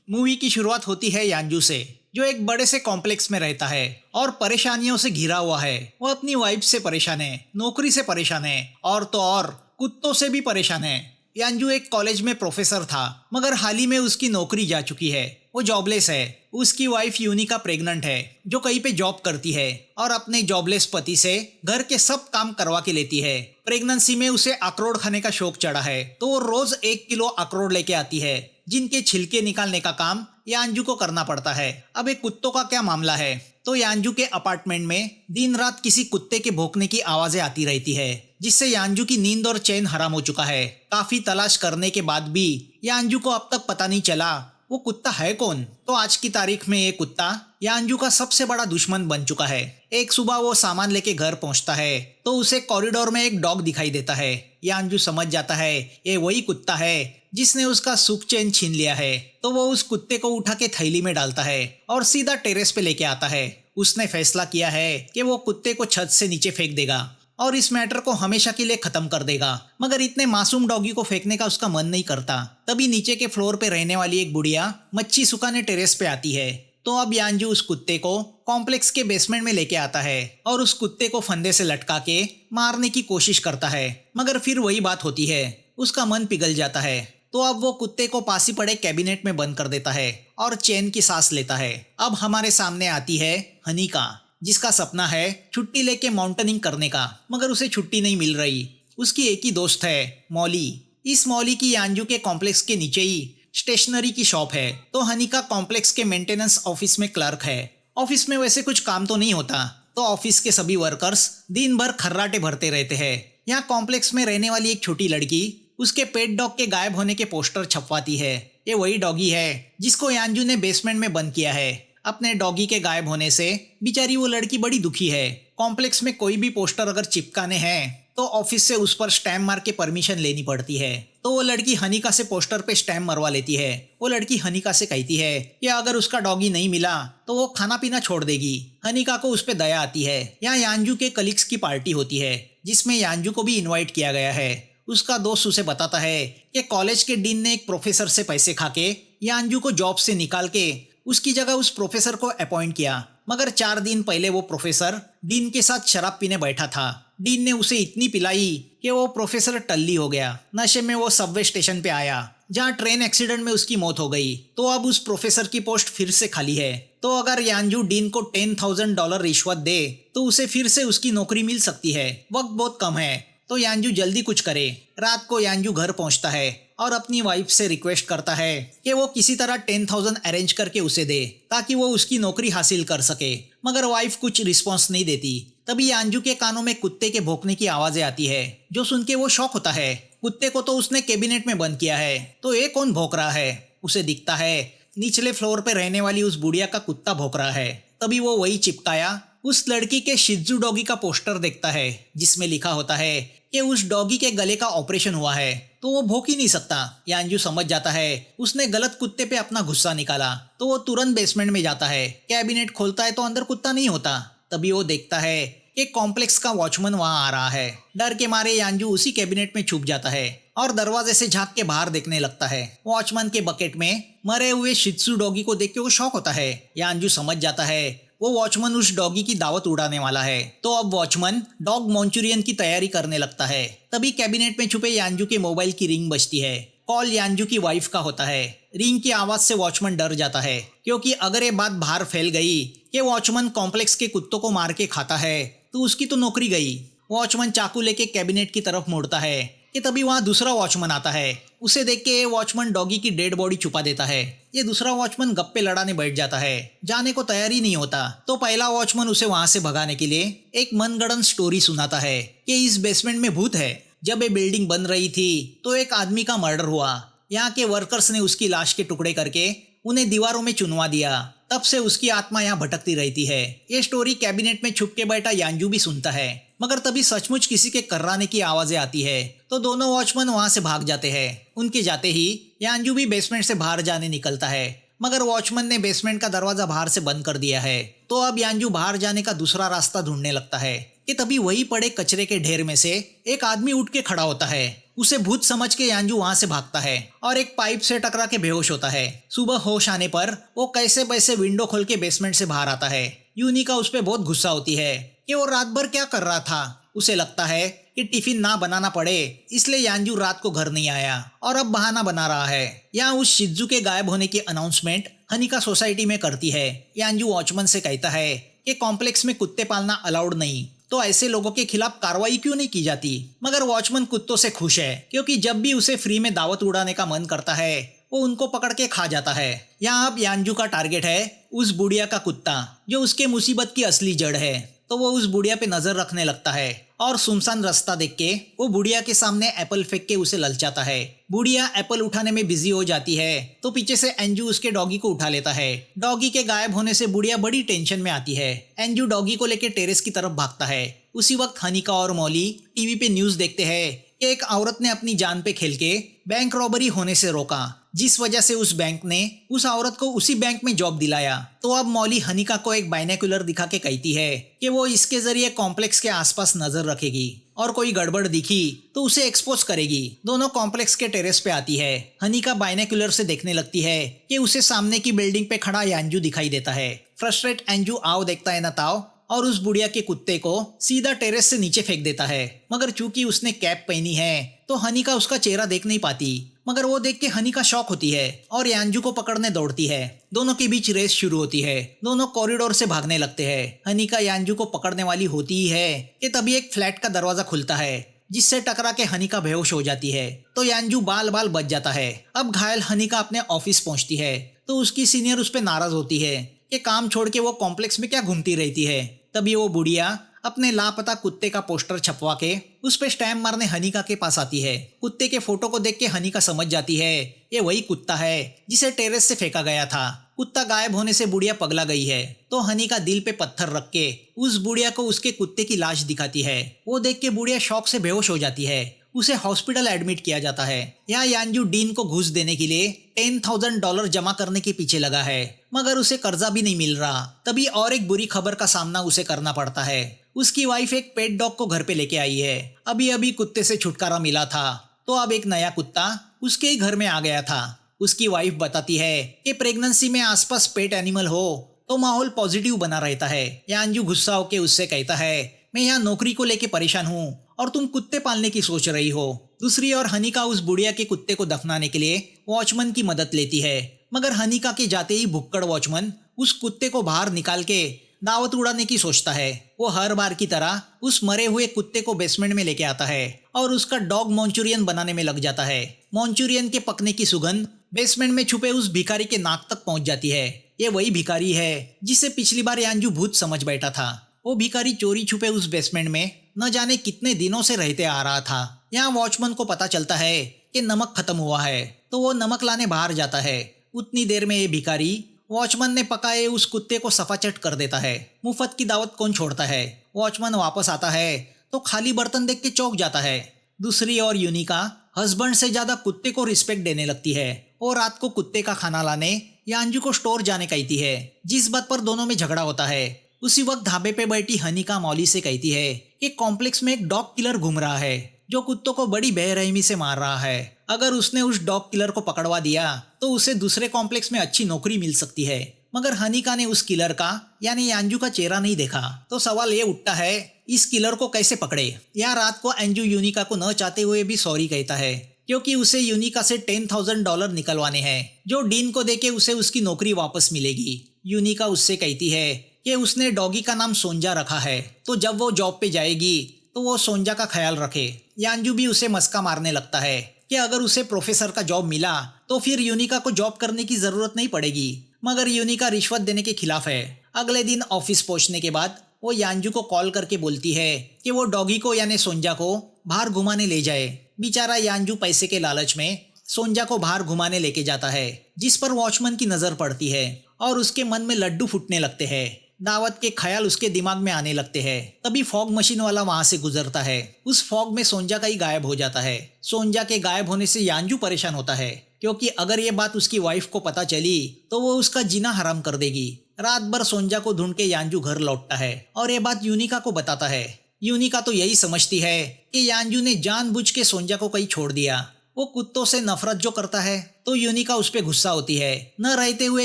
Movie की शुरुआत होती है यांजू से, जो एक बड़े से कॉम्प्लेक्स में रहता है और परेशानियों से घिरा हुआ है। वो अपनी वाइफ से परेशान है, नौकरी से परेशान है और तो और कुत्तों से भी परेशान है। यांजू एक कॉलेज में प्रोफेसर था, मगर हाल ही में उसकी नौकरी जा चुकी है। वो जॉबलेस है। उसकी वाइफ यूनिका प्रेग्नेंट है, जो कहीं पे जॉब करती है और अपने जॉबलेस पति से घर के सब काम करवा के लेती है। प्रेगनेंसी में उसे अखरोट खाने का शौक चढ़ा है, तो वो रोज 1 किलो अखरोट लेके आती है, जिनके छिलके निकालने का काम यांजू को करना पड़ता है। अब एक कुत्तों का क्या मामला है, तो यांजू के अपार्टमेंट में दिन रात किसी कुत्ते के भौंकने की आवाजें आती रहती है, जिससे यांजू की नींद और चैन हराम हो चुका है। काफी तलाश करने के बाद भी यांजू को अब तक पता नहीं चला वो कुत्ता है कौन। तो आज की तारीख में ये कुत्ता यांजू का सबसे बड़ा दुश्मन बन चुका है। एक सुबह वो सामान लेके घर पहुंचता है, तो उसे कॉरिडोर में एक डॉग दिखाई देता है। यांजू समझ जाता है ये वही कुत्ता है जिसने उसका सुख चैन छीन लिया है। तो वो उस कुत्ते को उठा के थैली में डालता है और सीधा टेरेस पे लेके आता है। उसने फैसला किया है कि वो कुत्ते को छत से नीचे फेंक देगा और इस मैटर को हमेशा के लिए खत्म कर देगा। मगर इतने मासूम डॉगी को फेंकने का उसका मन नहीं करता। तभी नीचे के फ्लोर पे रहने वाली एक बुढ़िया मच्छी सुखाने टेरेस पे आती है। तो अब यांजू उस कुत्ते को कॉम्प्लेक्स के बेसमेंट में लेके आता है और उस कुत्ते को फंदे से लटका के मारने की कोशिश करता है। मगर फिर वही बात होती है, उसका मन पिघल जाता है। तो अब वो कुत्ते को पास ही पड़े कैबिनेट में बंद कर देता है और चैन की सांस लेता है। अब हमारे सामने आती है हनीका, जिसका सपना है छुट्टी लेके माउंटेनिंग करने का, मगर उसे छुट्टी नहीं मिल रही। उसकी एक ही दोस्त है मौली। इस मौली की यांजू के कॉम्प्लेक्स के नीचे ही स्टेशनरी की शॉप है। तो हनीका कॉम्प्लेक्स के मेंटेनेंस ऑफिस में क्लर्क है। ऑफिस में वैसे कुछ काम तो नहीं होता, तो ऑफिस के सभी वर्कर्स दिन भर खर्राटे भरते रहते हैं। यहाँ कॉम्प्लेक्स में रहने वाली एक छोटी लड़की उसके पेट डॉग के गायब होने के पोस्टर छपवाती है। ये वही डॉगी है जिसको यांजू ने बेसमेंट में बंद किया है। अपने डॉगी के गायब होने से बेचारी वो लड़की बड़ी दुखी है। कॉम्प्लेक्स में कोई भी पोस्टर अगर चिपकाने हैं तो ऑफिस से उस पर स्टैम्प मार के परमिशन लेनी पड़ती है। तो वो लड़की हनीका से पोस्टर पे स्टैम्प मरवा लेती है। वो लड़की हनीका से कहती है कि अगर उसका डॉगी नहीं मिला तो वो खाना पीना छोड़ देगी। हनीका को उस पे दया आती है। यहाँ यांजू के कलीग्स की पार्टी होती है, जिसमें यांजू को भी इन्वाइट किया गया है। उसका दोस्त उसे बताता है कि कॉलेज के डीन ने एक प्रोफेसर से पैसे खा के यांजू को जॉब से निकाल के उसकी जगह उस प्रोफेसर को अपॉइंट किया। मगर 4 दिन पहले वो प्रोफेसर डीन के साथ शराब पीने बैठा था। डीन ने उसे इतनी पिलाई कि वो प्रोफेसर टल्ली हो गया। नशे में वो सबवे स्टेशन पे आया, जहाँ ट्रेन एक्सीडेंट में उसकी मौत हो गई। तो अब उस प्रोफेसर की पोस्ट फिर से खाली है। तो अगर यांजू डीन को $10,000 रिश्वत दे तो उसे फिर से उसकी नौकरी मिल सकती है। वक्त बहुत कम है, तो यांजू जल्दी कुछ करे। रात को यांजू घर पहुंचता है और अपनी वाइफ से रिक्वेस्ट करता है कि वो किसी तरह 10,000 अरेंज करके उसे दे, ताकि वो उसकी नौकरी हासिल कर सके। मगर वाइफ कुछ रिस्पॉन्स नहीं देती। तभी यांजू के कानों में कुत्ते के भौंकने की आवाजें आती है, जो सुन के वो शॉक होता है। कुत्ते को तो उसने कैबिनेट में बंद किया है, तो ये कौन भौंक रहा है। उसे दिखता है निचले फ्लोर पे रहने वाली उस बुढ़िया का कुत्ता भौंक रहा है। तभी वो वही चिपकाया उस लड़की के शिज़ू डॉगी का पोस्टर देखता है, जिसमें लिखा होता है कि उस डॉगी के गले का ऑपरेशन हुआ है, तो वो भौंक ही नहीं सकता। यांजू समझ जाता है उसने गलत कुत्ते पे अपना गुस्सा निकाला। तो वो तुरंत बेसमेंट में जाता है। कैबिनेट खोलता है तो अंदर कुत्ता नहीं होता। तभी वो देखता है कि कॉम्प्लेक्स का वॉचमैन वहां आ रहा है। डर के मारे यांजू उसी कैबिनेट में छुप जाता है और दरवाजे से झांक के बाहर देखने लगता है। वॉचमैन के बकेट में मरे हुए शित्सू डॉगी को देख के वो शॉक होता है। यांजू समझ जाता है वो वॉचमैन उस डॉगी की दावत उड़ाने वाला है। तो अब वॉचमैन डॉग मंचूरियन की तैयारी करने लगता है। तभी कैबिनेट में छुपे यांजू के मोबाइल की रिंग बजती है। कॉल यांजू की वाइफ का होता है। रिंग की आवाज से वॉचमैन डर जाता है, क्योंकि अगर ये बात बाहर फैल गई कि वॉचमैन कॉम्प्लेक्स के कुत्तों को मार के खाता है तो उसकी तो नौकरी गई। वॉचमैन चाकू लेके कैबिनेट की तरफ मुड़ता है कि तभी वहाँ दूसरा वॉचमैन आता है। उसे देख के वॉचमैन डॉगी की डेड बॉडी छुपा देता है। ये दूसरा वॉचमैन गप्पे लड़ाने बैठ जाता है, जाने को तैयार ही नहीं होता। तो पहला वॉचमैन उसे वहां से भगाने के लिए एक मनगढ़ंत स्टोरी सुनाता है कि इस बेसमेंट में भूत है। जब ये बिल्डिंग बन रही थी तो एक आदमी का मर्डर हुआ। यहाँ के वर्कर्स ने उसकी लाश के टुकड़े करके उन्हें दीवारों में चुनवा दिया। तब से उसकी आत्मा यहाँ भटकती रहती है। ये स्टोरी कैबिनेट में छुप के बैठा यांजू भी सुनता है। मगर तभी सचमुच किसी के कर्राने की आवाजें आती है, तो दोनों वॉचमैन वहां से भाग जाते हैं। उनके जाते ही यांजू भी बेसमेंट से बाहर जाने निकलता है, मगर वॉचमैन ने बेसमेंट का दरवाजा बाहर से बंद कर दिया है। तो अब यांजू बाहर जाने का दूसरा रास्ता ढूंढने लगता है कि तभी वही पड़े कचरे के ढेर में से एक आदमी उठ के खड़ा होता है उसे भूत समझ के यांजू वहां से भागता है और एक पाइप से टकरा के बेहोश होता है। सुबह होश आने पर वो कैसे वैसे विंडो खोल के बेसमेंट से बाहर आता है। यूनिका उस पर बहुत गुस्सा होती है कि वो रात भर क्या कर रहा था। उसे लगता है कि टिफिन ना बनाना पड़े इसलिए यांजू रात को घर नहीं आया और अब बहाना बना रहा है। यहाँ उस शिज़ू के गायब होने की अनाउंसमेंट हनिका सोसाइटी में करती है। यांजू वॉचमैन से कहता है कि कॉम्प्लेक्स में कुत्ते पालना अलाउड नहीं, तो ऐसे लोगों के खिलाफ कार्रवाई क्यों नहीं की जाती। मगर वॉचमैन कुत्तों से खुश है क्योंकि जब भी उसे फ्री में दावत उड़ाने का मन करता है वो उनको पकड़ के खा जाता है। यहाँ अब यांजू का टारगेट है उस बुढ़िया का कुत्ता जो उसके मुसीबत की असली जड़ है। तो वो उस बुढ़िया पे नजर रखने लगता है और सुनसान रास्ता देख के वो बुढ़िया के सामने एप्पल फेंक के उसे ललचाता है। बुढ़िया एप्पल उठाने में बिजी हो जाती है तो पीछे से एंजू उसके डॉगी को उठा लेता है। डॉगी के गायब होने से बुढ़िया बड़ी टेंशन में आती है। एंजू डॉगी को लेकर टेरेस की तरफ भागता है। उसी वक्त हनिका और मौली टीवी पे न्यूज देखते हैं कि एक औरत ने अपनी जान पे खेल के बैंक रॉबरी होने से रोका, जिस वजह से उस बैंक ने उस औरत को उसी बैंक में जॉब दिलाया। तो अब मौली हनिका को एक बाइनोकुलर दिखा के कहती है कि वो इसके जरिए कॉम्प्लेक्स के आसपास नजर रखेगी और कोई गड़बड़ दिखी तो उसे एक्सपोज करेगी। दोनों कॉम्प्लेक्स के टेरेस पे आती है। हनिका बाइनोकुलर से देखने लगती है कि उसे सामने की बिल्डिंग पे खड़ा यांजू दिखाई देता है। फ्रस्ट्रेट एंजू आओ देखता है न ताओ और उस बुढ़िया के कुत्ते को सीधा टेरेस से नीचे फेंक देता है। मगर चूंकि उसने कैप पहनी है तो हनिका उसका चेहरा देख नहीं पाती। मगर वो देख के हनिका शॉक होती है और यांजू को पकड़ने दौड़ती है। दोनों के बीच रेस शुरू होती है। दोनों कॉरिडोर से भागने लगते हैं। हनिका यांजू को पकड़ने वाली होती ही है कि तभी एक फ्लैट का दरवाजा खुलता है जिससे टकरा के हनिका बेहोश हो जाती है। तो यांजू बाल बाल बच जाता है। अब घायल हनिका अपने ऑफिस पहुंचती है तो उसकी सीनियर उस पर नाराज होती है कि काम छोड़ के वो कॉम्प्लेक्स में क्या घूमती रहती है। तभी वो बुढ़िया अपने लापता कुत्ते का पोस्टर छपवा के उस पे स्टैम्प मारने हनिका के पास आती है। कुत्ते के फोटो को देख के हनिका समझ जाती है ये वही कुत्ता है जिसे टेरेस से फेंका गया था। कुत्ता गायब होने से बुढ़िया पगला गई है तो हनिका दिल पे पत्थर रख के उस बुढ़िया को उसके कुत्ते की लाश दिखाती है। वो देख के बुढ़िया शॉक से बेहोश हो जाती है। उसे हॉस्पिटल एडमिट किया जाता है। यहाँ यांजू डीन को घूस देने के लिए $10,000 जमा करने के पीछे लगा है मगर उसे कर्जा भी नहीं मिल रहा। तभी और एक बुरी खबर का सामना उसे करना पड़ता है। उसकी वाइफ एक पेट डॉग को घर पे लेके आई है। अभी अभी कुत्ते से छुटकारा मिला था तो अब एक नया कुत्ता उसके ही घर में आ गया था। उसकी वाइफ बताती है कि प्रेगनेंसी में आसपास पेट एनिमल हो तो माहौल पॉजिटिव बना रहता है। यांजू गुस्सा होकर उससे कहता है मैं यहाँ नौकरी को लेके परेशान हूँ और तुम कुत्ते पालने की सोच रही हो। दूसरी ओर हनिका उस बुढ़िया के कुत्ते को दफनाने के लिए वॉचमैन की मदद लेती है। मगर हनिका के जाते ही भुक्कड़ वॉचमैन उस कुत्ते को बाहर निकाल के दावत उड़ाने की सोचता है। वो हर बार की तरह उस मरे हुए कुत्ते को बेसमेंट में लेके आता है और उसका डॉग मंचूरियन बनाने में लग जाता है। मंचूरियन के पकने की सुगंध बेसमेंट में छुपे उस भिखारी के नाक तक पहुंच जाती है। ये वही भिखारी है जिसे पिछली बार यांजू भूत समझ बैठा था। वो भिखारी चोरी छुपे उस बेसमेंट में न जाने कितने दिनों से रहते आ रहा था। यहाँ वॉचमैन को पता चलता है कि नमक खत्म हुआ है तो वो नमक लाने बाहर जाता है। उतनी देर में ये भिखारी वॉचमैन ने पकाए उस कुत्ते को सफाचट कर देता है। मुफ्त की दावत कौन छोड़ता है। वॉचमैन वापस आता है तो खाली बर्तन देख के चौंक जाता है। दूसरी ओर यूनिका हस्बैंड से ज्यादा कुत्ते को रिस्पेक्ट देने लगती है और रात को कुत्ते का खाना लाने यांजू को स्टोर जाने कहती है, जिस बात पर दोनों में झगड़ा होता है। उसी वक्त ढाबे पे बैठी हनिका मौली से कहती है कि कॉम्प्लेक्स में एक डॉग किलर घूम रहा है जो कुत्तों को बड़ी बेरहमी से मार रहा है। अगर उसने उस डॉग किलर को पकड़वा दिया तो उसे दूसरे कॉम्प्लेक्स में अच्छी नौकरी मिल सकती है। मगर हनिका ने उस किलर का यानी यांजू का चेहरा नहीं देखा तो सवाल ये उठता है इस किलर को कैसे पकड़े। या रात को एंजू यूनिका को न चाहते हुए भी सॉरी कहता है क्योंकि उसे यूनिका से $10,000 निकलवाने हैं जो डीन को देके उसे उसकी नौकरी वापस मिलेगी। यूनिका उससे कहती है कि उसने डॉगी का नाम सोंजा रखा है तो जब वो जॉब पे जाएगी तो वो सोंजा का ख्याल रखे। यांजू भी उसे मस्का मारने लगता है कि अगर उसे प्रोफेसर का जॉब मिला तो फिर यूनिका को जॉब करने की जरूरत नहीं पड़ेगी। मगर यूनिका रिश्वत देने के खिलाफ है। अगले दिन ऑफिस पहुंचने के बाद वो यांजू को कॉल करके बोलती है कि वो डॉगी को यानी सोंजा को बाहर घुमाने ले जाए। बेचारा यांजू पैसे के लालच में सोंजा को बाहर घुमाने लेके जाता है, जिस पर वॉचमैन की नजर पड़ती है और उसके मन में लड्डू फूटने लगते हैं। दावत के ख्याल उसके दिमाग में आने लगते हैं। तभी फॉग मशीन वाला वहां से गुजरता है। उस फॉग में सोंजा का ही गायब हो जाता है। सोंजा के गायब होने से यांजू परेशान होता है क्योंकि अगर ये बात उसकी वाइफ को पता चली तो वो उसका जीना हराम कर देगी। रात भर सोंजा को ढूंढ के यांजू घर लौटता है और ये बात यूनिका को बताता है। यूनिका तो यही समझती है कि यांजू ने जानबूझ के सोंजा को कहीं छोड़ दिया। वो कुत्तों से नफरत जो करता है तो यूनिका उस पे गुस्सा होती है। न रहते हुए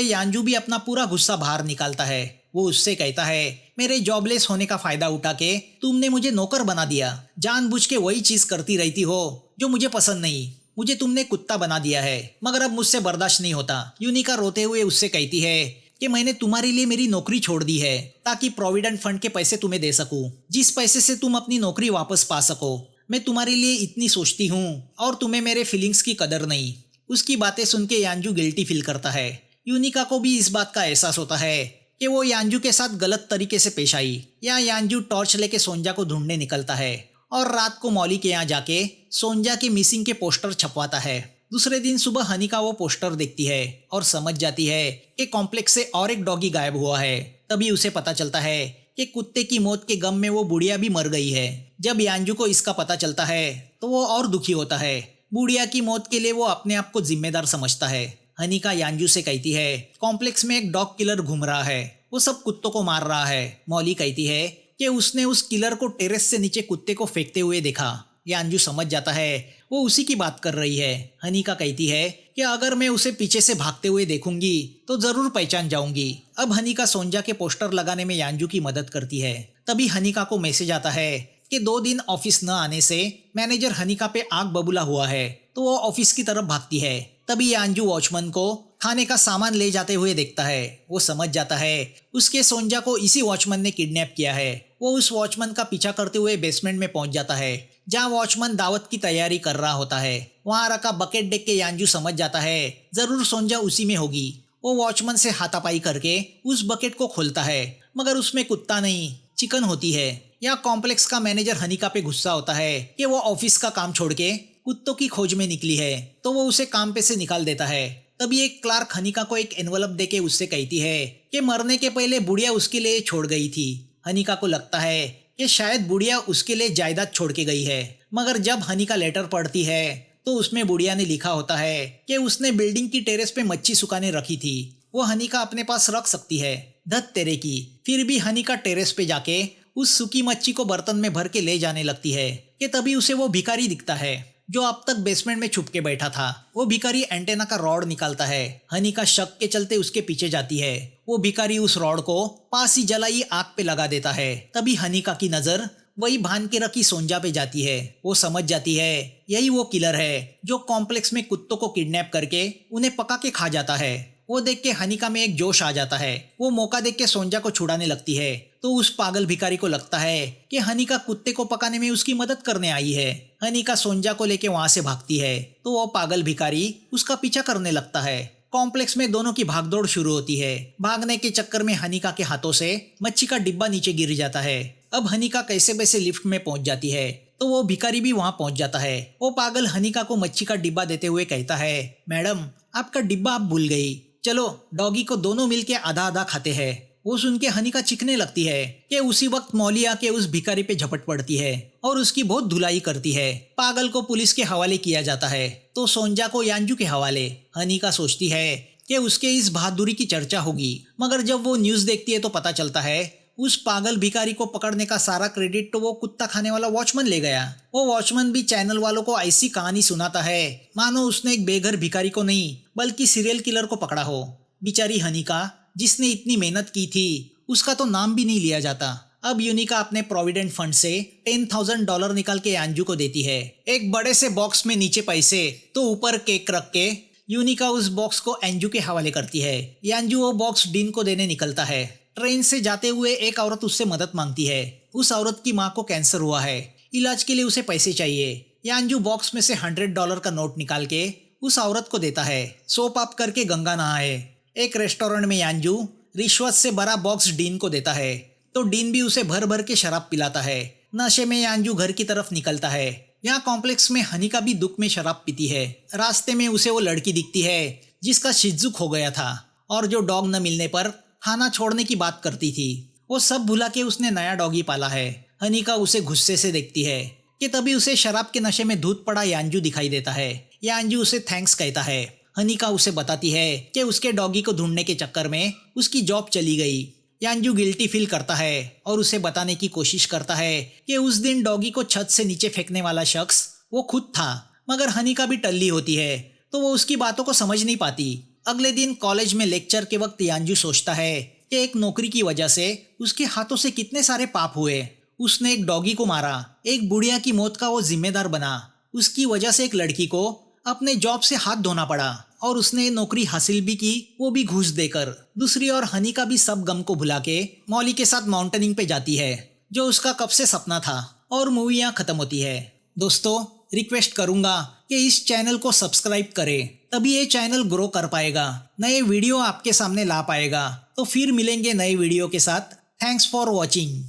यांजू भी अपना पूरा गुस्सा बाहर निकालता है। वो उससे कहता है, मेरे जॉबलेस होने का फायदा उठा के तुमने मुझे नौकर बना दिया। जानबूझ के वही चीज करती रहती हो जो मुझे पसंद नहीं। मुझे तुमने कुत्ता बना दिया है, मगर अब मुझसे बर्दाश्त नहीं होता। यूनिका रोते हुए उससे कहती है कि मैंने तुम्हारे लिए मेरी नौकरी छोड़ दी है ताकि प्रोविडेंट फंड के पैसे तुम्हें दे सकूं, जिस पैसे से तुम अपनी नौकरी वापस पा सको। मैं तुम्हारे लिए इतनी सोचती हूँ और तुम्हें मेरे फीलिंग्स की कदर नहीं। उसकी बातें सुन के यांजू गिल्टी फील करता है। यूनिका को भी इस बात का एहसास होता है कि वो यांजू के साथ गलत तरीके से पेश आई। या यांजू टॉर्च लेके सोंजा को ढूंढने निकलता है और रात को मौली के यहाँ जाके सोंजा के मिसिंग के पोस्टर छपवाता है। दूसरे दिन सुबह हनीका वो पोस्टर देखती है और समझ जाती है कि कॉम्प्लेक्स से और एक डॉगी गायब हुआ है। तभी उसे पता चलता है कि कुत्ते की मौत के गम में वो बुढ़िया भी मर गई है। जब यांजू को इसका पता चलता है तो वो और दुखी होता है। बुढ़िया की मौत के लिए वो अपने आप को जिम्मेदार समझता है। हनीका यांजू से कहती है, कॉम्प्लेक्स में एक डॉग किलर घूम रहा है, वो सब कुत्तों को मार रहा है। मौली कहती है कि उसने उस किलर को टेरेस से नीचे कुत्ते को फेंकते हुए देखा। यांजू समझ जाता है वो उसी की बात कर रही है। हनीका कहती है कि अगर मैं उसे पीछे से भागते हुए देखूंगी तो जरूर पहचान जाऊंगी। अब हनीका सोंजा के पोस्टर लगाने में यांजू की मदद करती है। तभी हनीका को मैसेज आता है कि 2 दिन ऑफिस न आने से मैनेजर हनीका पे आग बबूला हुआ है, तो वो ऑफिस की तरफ भागती है। तभी यांजू वॉचमैन को खाने का सामान ले जाते हुए देखता है। वो समझ जाता है उसके सोंजा को इसी वॉचमैन ने किडनैप किया है। वो उस वॉचमैन का पीछा करते हुए बेसमेंट में पहुंच जाता है जहां वॉचमैन दावत की तैयारी कर रहा होता है। वहां रखा बकेट देख के यांजू समझ जाता है जरूर सोंजा उसी में होगी। वो वॉचमैन से हाथापाई करके उस बकेट को खोलता है, मगर उसमें कुत्ता नहीं चिकन होती है। यहाँ कॉम्प्लेक्स का मैनेजर हनीका पे गुस्सा होता है कि वो ऑफिस का काम छोड़ के कुत्तों की खोज में निकली है, तो वो उसे काम पे से निकाल देता है। तभी एक क्लार्क हनीका को एक एनवलप देके उससे कहती है कि मरने के पहले बुढ़िया उसके लिए छोड़ गई थी। हनीका को लगता है कि शायद बुढ़िया उसके लिए जायदाद छोड़ के गई है, मगर जब हनीका लेटर पढ़ती है तो उसमें बुढ़िया ने लिखा होता है कि उसने बिल्डिंग की टेरेस पे मच्छी सुखाने रखी थी, वो हनीका अपने पास रख सकती है। धत तेरे की। फिर भी हनीका टेरेस पे जाके उस सूखी मच्छी को बर्तन में भर के ले जाने लगती है कि तभी उसे वो भिखारी दिखता है जो अब तक बेसमेंट में छुप के बैठा था। वो भिखारी एंटेना का रॉड निकालता है। हनीका शक के चलते उसके पीछे जाती है। वो भिखारी उस रॉड को पास ही जलाई आग पे लगा देता है। तभी हनीका की नजर वही भान के रखी सोंजा पे जाती है। वो समझ जाती है यही वो किलर है जो कॉम्प्लेक्स में कुत्तों को किडनैप करके उन्हें पका के खा जाता है। वो देख के हनीका में एक जोश आ जाता है। वो मौका देख के सोंजा को छुड़ाने लगती है, तो उस पागल भिखारी को लगता है कि हनीका कुत्ते को पकाने में उसकी मदद करने आई है। हनीका सोंजा को लेके वहां से भागती है, तो वो पागल भिखारी उसका पीछा करने लगता है। कॉम्प्लेक्स में दोनों की भागदौड़ शुरू होती है। भागने के चक्कर में हनीका के हाथों से मच्छी का डिब्बा नीचे गिर जाता है। अब हनीका कैसे वैसे लिफ्ट में पहुंच जाती है, तो वो भिखारी भी वहां पहुंच जाता है। वो पागल हनीका को मच्छी का डिब्बा देते हुए कहता है, मैडम आपका डिब्बा आप भूल गई, चलो डॉगी को दोनों मिलके आधा आधा खाते हैं। वो सुन के हनीका चीखने लगती है कि उसी वक्त मौली आके उस भिखारी पे झपट पड़ती है और उसकी बहुत धुलाई करती है। पागल को पुलिस के हवाले किया जाता है, तो सोंजा को यांजू के हवाले। हनीका सोचती है कि उसके इस बहादुरी की चर्चा होगी, मगर जब वो न्यूज देखती है तो पता चलता है उस पागल भिखारी को पकड़ने का सारा क्रेडिट तो वो कुत्ता खाने वाला वॉचमैन ले गया। वो वॉचमैन भी चैनल वालों को ऐसी कहानी सुनाता है मानो उसने एक बेघर भिखारी को नहीं बल्कि सीरियल किलर को पकड़ा हो। बेचारी हनीका जिसने इतनी मेहनत की थी उसका तो नाम भी नहीं लिया जाता। अब यूनिका अपने प्रोविडेंट फंड से $10,000 निकाल के यांजू को देती है। एक बड़े से बॉक्स में नीचे पैसे तो ऊपर केक रख के यूनिका उस बॉक्स को एंजू के हवाले करती है। यांजू वो बॉक्स डीन को देने निकलता है। ट्रेन से जाते हुए एक औरत उससे मदद मांगती है। उस औरत की माँ को कैंसर हुआ है, इलाज के लिए उसे पैसे चाहिए। यांजू बॉक्स में से $100 का नोट निकाल के उस औरत को देता है। सोप अप करके गंगा नहाए। एक रेस्टोरेंट में यांजू रिश्वत से भरा बॉक्स डीन को देता है, तो डीन भी उसे भर भर के शराब पिलाता है। नशे में यांजू घर की तरफ निकलता है। यहाँ कॉम्प्लेक्स में हनीका भी दुख में शराब पीती है। रास्ते में उसे वो लड़की दिखती है जिसका शिज़ू खो गया था और जो डॉग न मिलने पर खाना छोड़ने की बात करती थी। वो सब भुला के उसने नया डॉगी पाला है। हनीका उसे गुस्से से देखती है कि तभी उसे शराब के नशे में धूत पड़ा यांजू दिखाई देता है। यांजू उसे थैंक्स कहता है। हनीका उसे बताती है कि उसके डॉगी को ढूंढने के चक्कर में उसकी जॉब चली गई। यांजू गिल्टी फील करता है और उसे बताने की कोशिश करता है कि उस दिन डॉगी को छत से नीचे फेंकने वाला शख्स वो खुद था। मगर हनीका भी टल्ली होती है तो वो उसकी बातों को समझ नहीं पाती। अगले दिन कॉलेज में लेक्चर के वक्त यांजू सोचता है कि एक नौकरी की वजह से उसके हाथों से कितने सारे पाप हुए। उसने एक डॉगी को मारा, एक बुढ़िया की मौत का वो जिम्मेदार बना, उसकी वजह से एक लड़की को अपने जॉब से हाथ धोना पड़ा और उसने नौकरी हासिल भी की, वो भी घूस देकर। दूसरी ओर हनीका भी सब गम को भुला के मौली के साथ माउंटेनिंग पे जाती है, जो उसका कब से सपना था, और मूवी यहाँ खत्म होती है। दोस्तों, रिक्वेस्ट करूंगा कि इस चैनल को सब्सक्राइब करें, तभी ये चैनल ग्रो कर पाएगा, नए वीडियो आपके सामने ला पाएगा। तो फिर मिलेंगे नए वीडियो के साथ। Thanks for watching.